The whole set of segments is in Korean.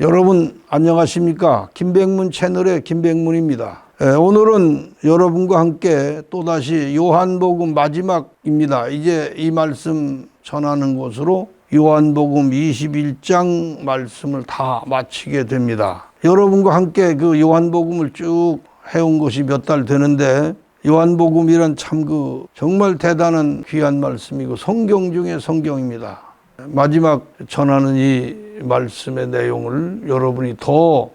여러분 안녕하십니까? 김백문 채널의 김백문입니다. 오늘은 여러분과 함께 또다시 요한복음 마지막입니다. 이제 이 말씀 전하는 것으로 요한복음 21장 말씀을 다 마치게 됩니다. 여러분과 함께 그 요한복음을 쭉 해온 것이 몇 달 되는데, 요한복음이란 참 정말 대단한 귀한 말씀이고 성경 중에 성경입니다. 마지막 전하는 이 말씀의 내용을 여러분이 더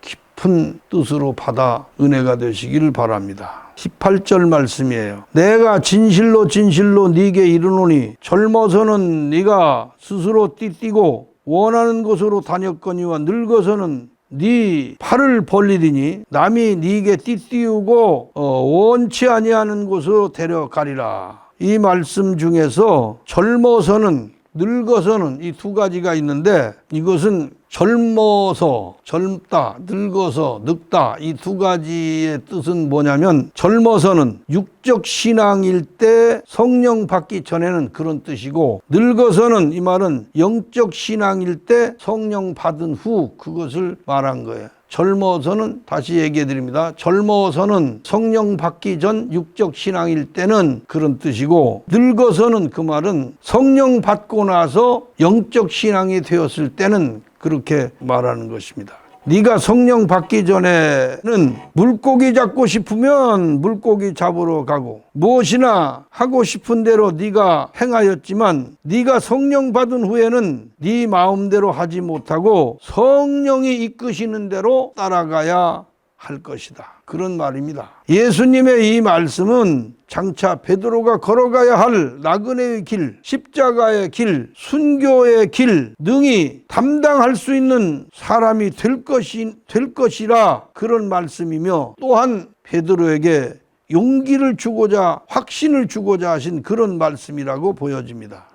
깊은 뜻으로 받아 은혜가 되시기를 바랍니다. 18절 말씀이에요. 내가 진실로 진실로 네게 이르노니 젊어서는 네가 스스로 띠띠고 원하는 곳으로 다녔거니와 늙어서는 네 팔을 벌리리니 남이 네게 띠띠우고 원치 아니하는 곳으로 데려가리라. 이 말씀 중에서 젊어서는 늙어서는 이 두 가지가 있는데, 이것은 젊어서 젊다, 늙어서 늙다, 이 두 가지의 뜻은 뭐냐면, 젊어서는 육적 신앙일 때 성령 받기 전에는 그런 뜻이고, 늙어서는 이 말은 영적 신앙일 때 성령 받은 후 그것을 말한 거예요. 젊어서는, 다시 얘기해 드립니다. 젊어서는 성령 받기 전 육적 신앙일 때는 그런 뜻이고, 늙어서는 그 말은 성령 받고 나서 영적 신앙이 되었을 때는 그렇게 말하는 것입니다. 네가 성령 받기 전에는 물고기 잡고 싶으면 물고기 잡으러 가고 무엇이나 하고 싶은 대로 네가 행하였지만, 네가 성령 받은 후에는 네 마음대로 하지 못하고 성령이 이끄시는 대로 따라가야 할 것이다. 그런 말입니다. 예수님의 이 말씀은 장차 베드로가 걸어가야 할 나그네의 길, 십자가의 길, 순교의 길 등이 담당할 수 있는 사람이 될 것이라 그런 말씀이며, 또한 베드로에게 용기를 주고자, 확신을 주고자 하신 그런 말씀이라고 보여집니다.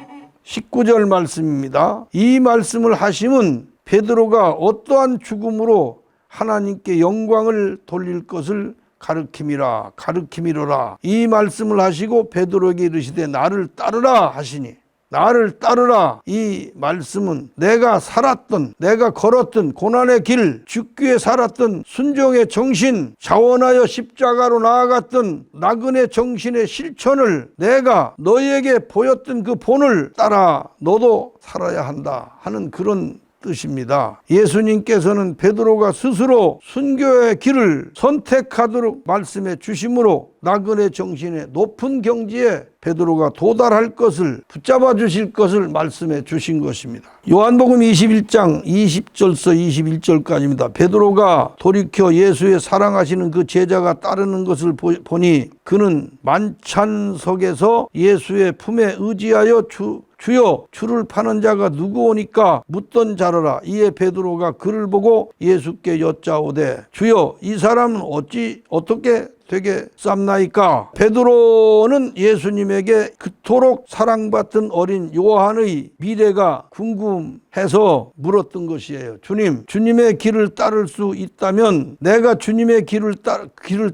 19절 말씀입니다. 이 말씀을 하심은 베드로가 어떠한 죽음으로 하나님께 영광을 돌릴 것을 가르킴이로라. 이 말씀을 하시고 베드로에게 이르시되 나를 따르라 하시니, 나를 따르라, 이 말씀은 내가 살았던, 내가 걸었던 고난의 길, 죽기에 살았던 순종의 정신, 자원하여 십자가로 나아갔던 나그네 정신의 실천을 내가 너희에게 보였던 그 본을 따라 너도 살아야 한다 하는 그런 뜻입니다. 예수님께서는 베드로가 스스로 순교의 길을 선택하도록 말씀해 주심으로 나그네 정신의 높은 경지에 베드로가 도달할 것을, 붙잡아 주실 것을 말씀해 주신 것입니다. 요한복음 21장 20절서 21절까지입니다. 베드로가 돌이켜 예수의 사랑하시는 그 제자가 따르는 것을 보니 그는 만찬석에서 예수의 품에 의지하여 주여, 주를 파는 자가 누구오니까 묻던 자로라. 이에 베드로가 그를 보고 예수께 여짜오되 주여, 이 사람은 어떻게 되겠삼나이까? 베드로는 예수님에게 그토록 사랑받던 어린 요한의 미래가 궁금해서 물었던 것이에요. 주님의 길을 따를 수 있다면, 내가 주님의 길을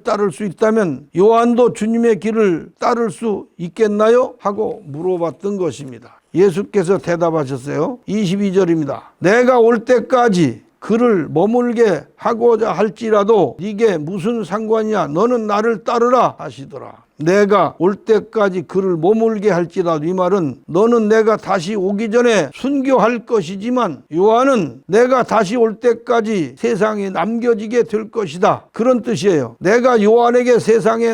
따를 수 있다면 요한도 주님의 길을 따를 수 있겠나요? 하고 물어봤던 것입니다. 예수께서 대답하셨어요. 22절입니다. 내가 올 때까지 그를 머물게 하고자 할지라도 네게 무슨 상관이냐? 너는 나를 따르라 하시더라. 내가 올 때까지 그를 머물게 할지라도, 이 말은 너는 내가 다시 오기 전에 순교할 것이지만 요한은 내가 다시 올 때까지 세상에 남겨지게 될 것이다, 그런 뜻이에요. 내가 요한을 세상에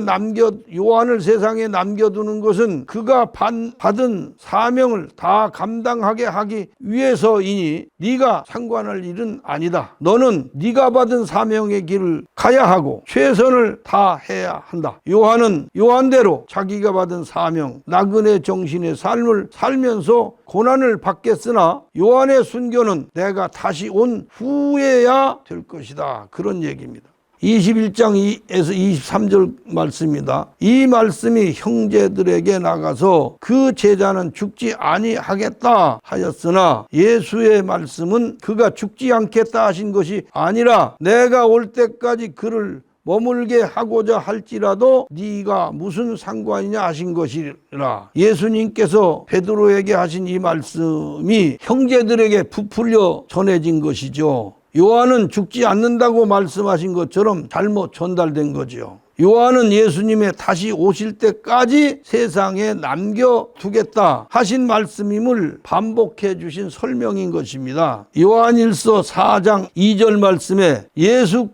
남겨두는 것은 그가 받은 사명을 다 감당하게 하기 위해서이니 네가 상관할 일은 아니다. 너는 네가 받은 사명의 길을 가야 하고 최선을 다해야 한다. 요한은 요한대로 자기가 받은 사명, 나그네 정신의 삶을 살면서 고난을 받겠으나 요한의 순교는 내가 다시 온 후에야 될 것이다, 그런 얘기입니다. 21장에서 23절 말씀입니다. 이 말씀이 형제들에게 나가서 그 제자는 죽지 아니하겠다 하였으나, 예수의 말씀은 그가 죽지 않겠다 하신 것이 아니라 내가 올 때까지 그를 머물게 하고자 할지라도 네가 무슨 상관이냐 하신 것이라. 예수님께서 베드로에게 하신 이 말씀이 형제들에게 부풀려 전해진 것이죠. 요한은 죽지 않는다고 말씀하신 것처럼 잘못 전달된 거죠. 요한은 예수님의 다시 오실 때까지 세상에 남겨두겠다 하신 말씀임을 반복해 주신 설명인 것입니다. 요한일서 4장 2절 말씀에 예수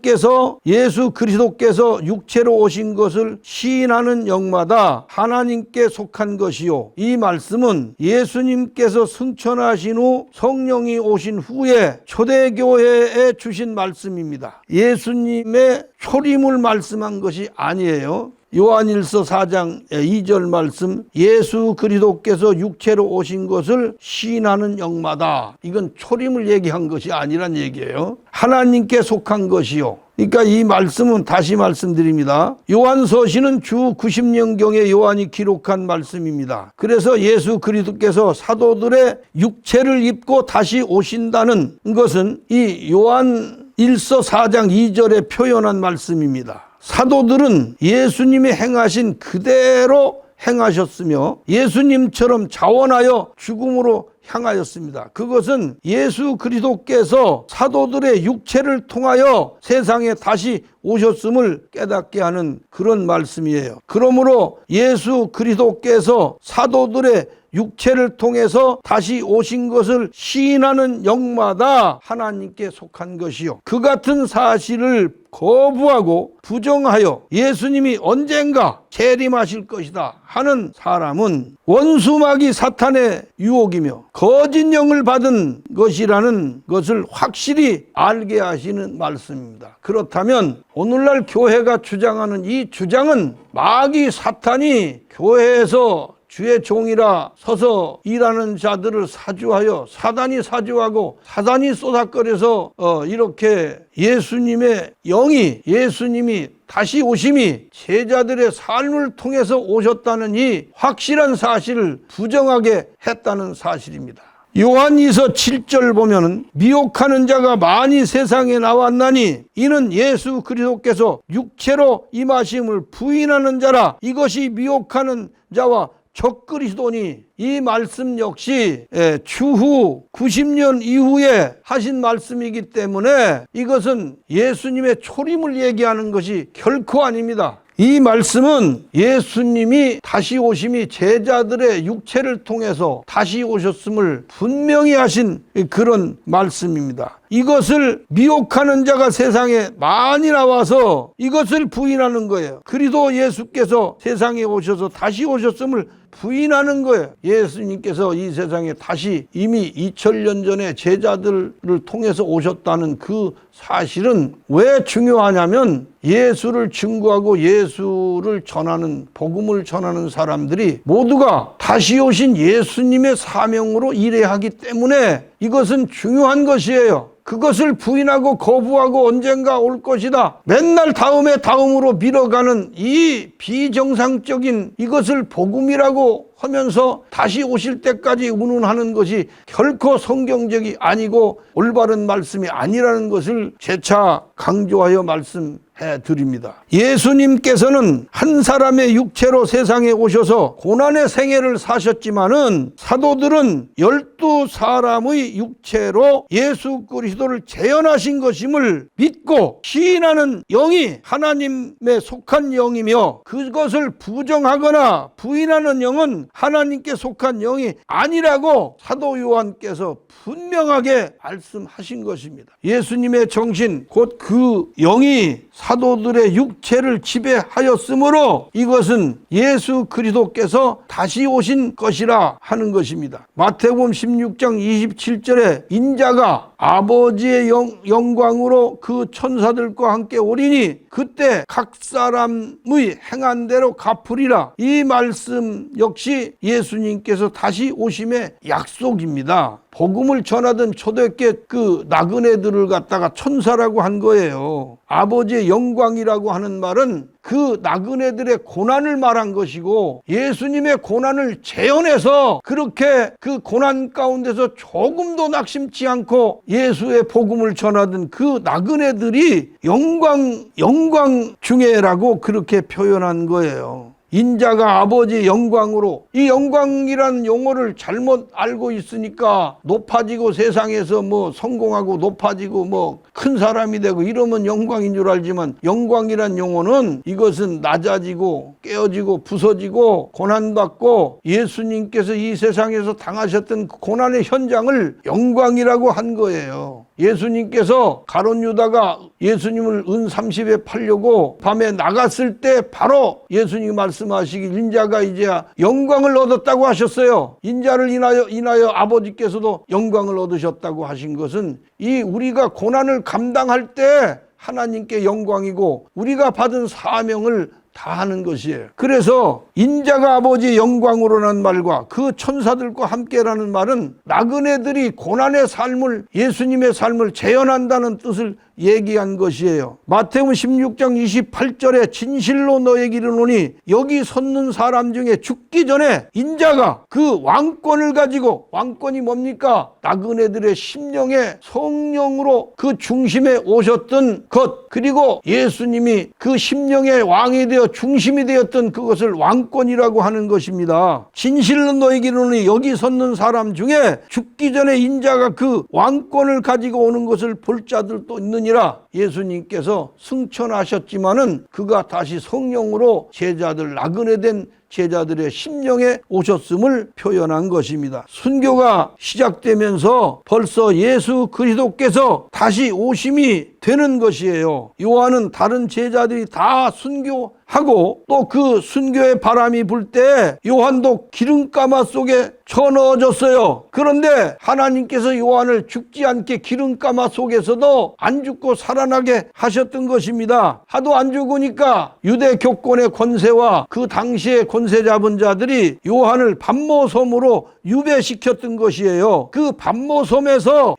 그리스도께서 육체로 오신 것을 시인하는 영마다 하나님께 속한 것이요. 이 말씀은 예수님께서 승천하신 후 성령이 오신 후에 초대교회에 주신 말씀입니다. 예수님의 초림을 말씀한 것이 아니에요. 요한일서 4장 2절 말씀, 예수 그리스도께서 육체로 오신 것을 시인하는 영마다, 이건 초림을 얘기한 것이 아니란 얘기예요. 하나님께 속한 것이요. 그러니까 이 말씀은 다시 말씀드립니다. 요한서신은 주 90년경에 요한이 기록한 말씀입니다. 그래서 예수 그리스도께서 사도들의 육체를 입고 다시 오신다는 것은 이 요한 1서 4장 2절에 표현한 말씀입니다. 사도들은 예수님이 행하신 그대로 행하셨으며 예수님처럼 자원하여 죽음으로 향하였습니다. 그것은 예수 그리스도께서 사도들의 육체를 통하여 세상에 다시 오셨음을 깨닫게 하는 그런 말씀이에요. 그러므로 예수 그리스도께서 사도들의 육체를 통해서 다시 오신 것을 시인하는 영마다 하나님께 속한 것이요. 그 같은 사실을 거부하고 부정하여 예수님이 언젠가 재림하실 것이다 하는 사람은 원수마귀 사탄의 유혹이며 거짓 영을 받은 것이라는 것을 확실히 알게 하시는 말씀입니다. 그렇다면 오늘날 교회가 주장하는 이 주장은 마귀 사탄이 교회에서 주의 종이라 서서 일하는 자들을 사주하여 사단이 사주하고 사단이 쏘닥거려서 이렇게 예수님의 영이, 예수님이 다시 오심이 제자들의 삶을 통해서 오셨다는 이 확실한 사실을 부정하게 했다는 사실입니다. 요한이서 7절 보면은 미혹하는 자가 많이 세상에 나왔나니 이는 예수 그리스도께서 육체로 임하심을 부인하는 자라. 이것이 미혹하는 자와 적그리스도니, 이 말씀 역시 추후 90년 이후에 하신 말씀이기 때문에 이것은 예수님의 초림을 얘기하는 것이 결코 아닙니다. 이 말씀은 예수님이 다시 오심이 제자들의 육체를 통해서 다시 오셨음을 분명히 하신 그런 말씀입니다. 이것을 미혹하는 자가 세상에 많이 나와서 이것을 부인하는 거예요. 그리스도 예수께서 세상에 오셔서 다시 오셨음을 부인하는 거예요. 예수님께서 이 세상에 다시 이미 2000년 전에 제자들을 통해서 오셨다는 그 사실은 왜 중요하냐면 예수를 증거하고 예수를 전하는, 복음을 전하는 사람들이 모두가 다시 오신 예수님의 사명으로 일해야 하기 때문에 이것은 중요한 것이에요. 그것을 부인하고 거부하고 언젠가 올 것이다, 맨날 다음으로 밀어가는 이 비정상적인 이것을 복음이라고 하면서 다시 오실 때까지 운운하는 것이 결코 성경적이 아니고 올바른 말씀이 아니라는 것을 재차 강조하여 말씀해 드립니다. 예수님께서는 한 사람의 육체로 세상에 오셔서 고난의 생애를 사셨지만은 사도들은 12사람의 육체로 예수 그리스도를 재현하신 것임을 믿고 시인하는 영이 하나님에 속한 영이며 그것을 부정하거나 부인하는 영은 하나님께 속한 영이 아니라고 사도 요한께서 분명하게 말씀하신 것입니다. 예수님의 정신 곧 그 영이 사도들의 육체를 지배하였으므로 이것은 예수 그리스도께서 다시 오신 것이라 하는 것입니다. 마태복음 16장 27절에 인자가 아버지의 영광으로 그 천사들과 함께 오리니 그때 각 사람의 행한 대로 갚으리라. 이 말씀 역시 예수님께서 다시 오심의 약속입니다. 복음을 전하던 초대교회 그 나그네들을 갖다가 천사라고 한 거예요. 아버지의 영광이라고 하는 말은 그 나그네들의 고난을 말한 것이고 예수님의 고난을 재현해서 그렇게 그 고난 가운데서 조금도 낙심치 않고 예수의 복음을 전하던 그 나그네들이 영광 중에라고 그렇게 표현한 거예요. 인자가 아버지의 영광으로, 이 영광이란 용어를 잘못 알고 있으니까 높아지고 세상에서 뭐 성공하고 높아지고 뭐 큰 사람이 되고 이러면 영광인 줄 알지만, 영광이란 용어는 이것은 낮아지고 깨어지고 부서지고 고난받고 예수님께서 이 세상에서 당하셨던 그 고난의 현장을 영광이라고 한 거예요. 예수님께서 가룟 유다가 예수님을 은 30에 팔려고 밤에 나갔을 때 바로 예수님이 말씀하시길 인자가 이제 영광을 얻었다고 하셨어요. 인자를 인하여 아버지께서도 영광을 얻으셨다고 하신 것은, 이 우리가 고난을 감당할 때 하나님께 영광이고 우리가 받은 사명을 다하는 것이에요. 그래서 인자가 아버지의 영광으로라는 말과 그 천사들과 함께라는 말은 나그네들이 고난의 삶을, 예수님의 삶을 재현한다는 뜻을 얘기한 것이에요. 마태복음 16장 28절에 진실로 너에게 이르노니 여기 섰는 사람 중에 죽기 전에 인자가 그 왕권을 가지고, 왕권이 뭡니까? 나그네들의 심령에 성령으로 그 중심에 오셨던 것, 그리고 예수님이 그 심령의 왕이 되어 중심이 되었던 그것을 왕권이라고 하는 것입니다. 진실로 너에게 이르노니 여기 섰는 사람 중에 죽기 전에 인자가 그 왕권을 가지고 오는 것을 볼 자들도 있느니라. 예수님께서 승천하셨지만은 그가 다시 성령으로 제자들, 나그네된 제자들의 심령에 오셨음을 표현한 것입니다. 순교가 시작되면서 벌써 예수 그리스도께서 다시 오심이 되는 것이에요. 요한은 다른 제자들이 다 순교하고 또 그 순교의 바람이 불 때 요한도 기름가마 속에 쳐넣어졌어요. 그런데 하나님께서 요한을 죽지 않게 기름가마 속에서도 안 죽고 살아나게 하셨던 것입니다. 하도 안 죽으니까 유대 교권의 권세와 그 당시의 권세 잡은 자들이 요한을 반모섬으로 유배시켰던 것이에요. 그 반모섬에서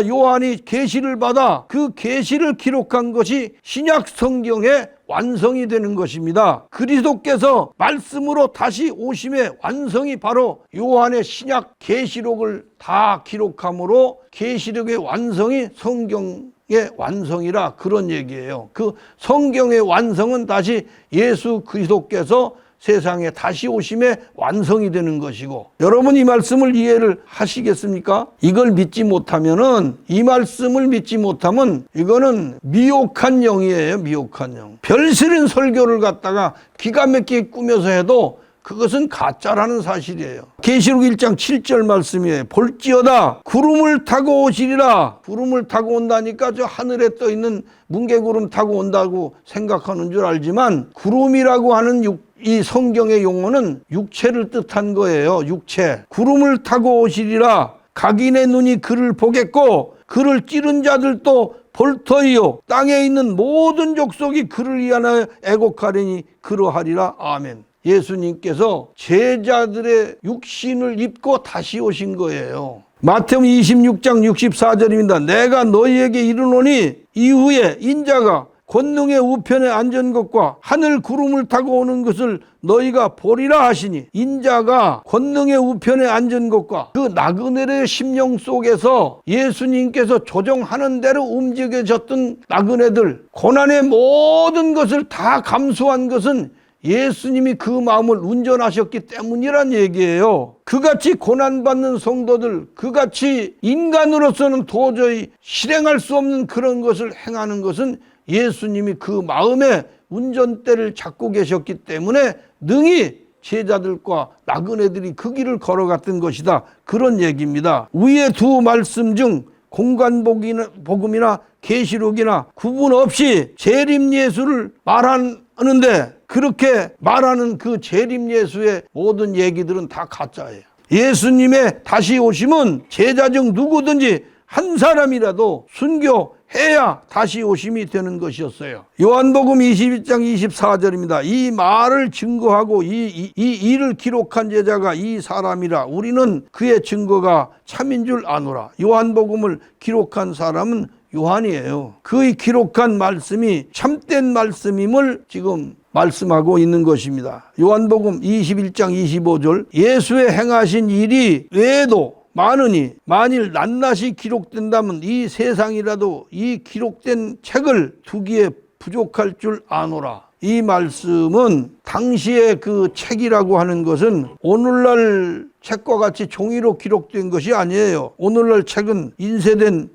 요한이 계시를 받아 그 계시를 기록한 것이 신약 성경의 완성이 되는 것입니다. 그리스도께서 말씀으로 다시 오심의 완성이 바로 요한의 신약 계시록을 다 기록함으로 계시록의 완성이 성경의 완성이라, 그런 얘기예요. 그 성경의 완성은 다시 예수 그리스도께서 세상에 다시 오심의 완성이 되는 것이고, 여러분 이 말씀을 이해를 하시겠습니까? 이걸 믿지 못하면은, 이 말씀을 믿지 못하면 이거는 미혹한 영이에요. 미혹한 영. 별스런 설교를 갖다가 기가 막히게 꾸며서 해도 그것은 가짜라는 사실이에요. 계시록 1장 7절 말씀이에요. 볼지어다 구름을 타고 오시리라. 구름을 타고 온다니까 저 하늘에 떠 있는 뭉게구름 타고 온다고 생각하는 줄 알지만, 구름이라고 하는 이 성경의 용어는 육체를 뜻한 거예요. 육체. 구름을 타고 오시리라. 각인의 눈이 그를 보겠고 그를 찌른 자들도 볼 터이요 땅에 있는 모든 족속이 그를 위하여 애곡하리니 그러하리라. 아멘. 예수님께서 제자들의 육신을 입고 다시 오신 거예요. 마태복음 26장 64절입니다. 내가 너희에게 이르노니 이후에 인자가 권능의 우편에 앉은 것과 하늘 구름을 타고 오는 것을 너희가 보리라 하시니, 인자가 권능의 우편에 앉은 것과 그 나그네의 심령 속에서 예수님께서 조정하는 대로 움직여졌던 나그네들, 고난의 모든 것을 다 감수한 것은 예수님이 그 마음을 운전하셨기 때문이란 얘기예요. 그같이 고난받는 성도들, 그같이 인간으로서는 도저히 실행할 수 없는 그런 것을 행하는 것은 예수님이 그 마음에 운전대를 잡고 계셨기 때문에 능히 제자들과 나그네들이 그 길을 걸어갔던 것이다, 그런 얘기입니다. 위의 두 말씀 중 공관복음이나 계시록이나 구분 없이 재림 예수를 말하는데, 그렇게 말하는 그 재림 예수의 모든 얘기들은 다 가짜예요. 예수님의 다시 오심은 제자 중 누구든지 한 사람이라도 순교해야 다시 오심이 되는 것이었어요. 요한복음 22장 24절입니다. 이 말을 증거하고 이 일을 기록한 제자가 이 사람이라. 우리는 그의 증거가 참인 줄 아노라. 요한복음을 기록한 사람은 요한이에요. 그의 기록한 말씀이 참된 말씀임을 지금 말씀하고 있는 것입니다. 요한복음 21장 25절 예수의 행하신 일이 외에도 많으니 만일 낱낱이 기록된다면 이 세상이라도 이 기록된 책을 두기에 부족할 줄 아노라. 이 말씀은 당시의 그 책이라고 하는 것은 오늘날 책과 같이 종이로 기록된 것이 아니에요. 오늘날 책은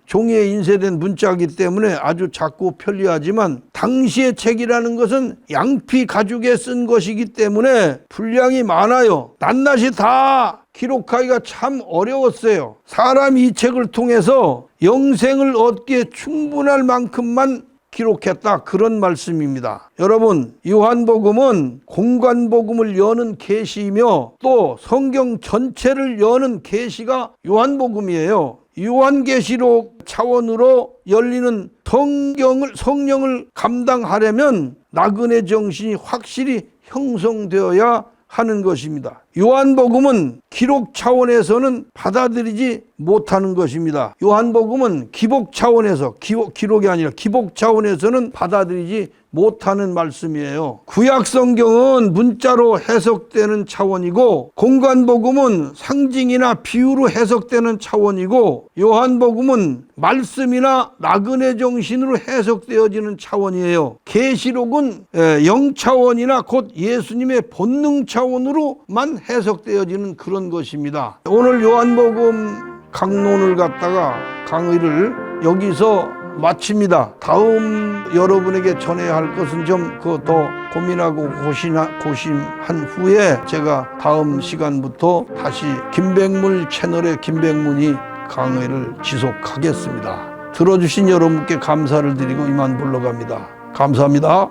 종이에 인쇄된 문자이기 때문에 아주 작고 편리하지만 당시의 책이라는 것은 양피 가죽에 쓴 것이기 때문에 분량이 많아요. 낱낱이 다 기록하기가 참 어려웠어요. 사람이 이 책을 통해서 영생을 얻기에 충분할 만큼만 기록했다, 그런 말씀입니다. 여러분, 요한복음은 공관복음을 여는 계시이며 또 성경 전체를 여는 계시가 요한복음이에요. 요한계시록 차원으로 열리는 성령을 감당하려면 나그네 정신이 확실히 형성되어야 하는 것입니다. 요한복음은 기록 차원에서는 받아들이지 못하는 것입니다. 요한복음은 기복 차원에서, 기록이 아니라 기복 차원에서는 받아들이지 못하는 말씀이에요. 구약성경은 문자로 해석되는 차원이고 공관복음은 상징이나 비유로 해석되는 차원이고 요한복음은 말씀이나 나그네 정신으로 해석되어지는 차원이에요. 계시록은 영차원이나 곧 예수님의 본능 차원으로만 해석되어지는 그런 것입니다. 오늘 요한복음 강론을 갖다가 강의를 여기서 마칩니다. 다음 여러분에게 전해야 할 것은 좀 더 고민하고 고심한 후에 제가 다음 시간부터 다시 김백문 채널의 김백문이 강의를 지속하겠습니다. 들어주신 여러분께 감사를 드리고 이만 물러갑니다. 감사합니다.